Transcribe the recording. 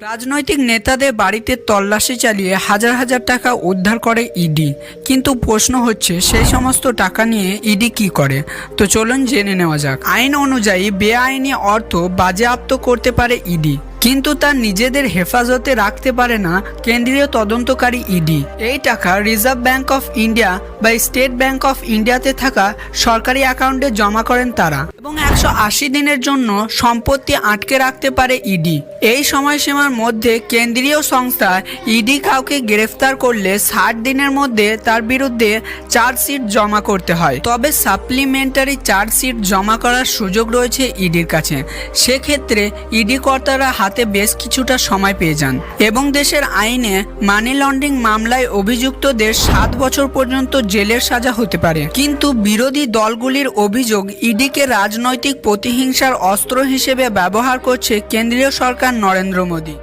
রাজনৈতিক নেতাদের বাড়িতে তল্লাশি চালিয়ে হাজার হাজার টাকা উদ্ধার করে ইডি। কিন্তু প্রশ্ন হচ্ছে সেই সমস্ত টাকা নিয়ে ইডি কি করে। তো চলুন জেনে নেওয়া যাক। আইন অনুযায়ী বেআইনি অর্থ বাজেয়াপ্ত করতে পারে ইডি, কিন্তু তার নিজেদের হেফাজতে রাখতে পারে না কেন্দ্রীয় তদন্তকারী ইডি। এই টাকা রিজার্ভ ব্যাংক অফ ইন্ডিয়া বা স্টেট ব্যাংক অফ ইন্ডিয়াতে থাকা সরকারি অ্যাকাউন্টে জমা করেন তারা, এবং 180 দিনের জন্য সম্পত্তি আটকে রাখতে পারে ইডি। এই সময়সীমার মধ্যে কেন্দ্রীয় সংস্থা ইডি কাউকে গ্রেফতার করলে 60 দিনের মধ্যে তার বিরুদ্ধে চার্জশিট জমা করতে হয়। তবে সাপ্লিমেন্টারি চার্জশিট জমা করার সুযোগ রয়েছে ইডির কাছে। সেক্ষেত্রে ইডি কর্তারা হাতে বেশ কিছুটা সময় পেয়ে যান, এবং দেশের আইনে মানি লন্ডারিং মামলায় অভিযুক্তদের 7 বছর পর্যন্ত জেলের সাজা হতে পারে। কিন্তু বিরোধী দলগুলির অভিযোগ, ইডিকে রাজনৈতিক প্রতিহিংসার অস্ত্র হিসেবে ব্যবহার করছে কেন্দ্রীয় সরকার নরেন্দ্র মোদী।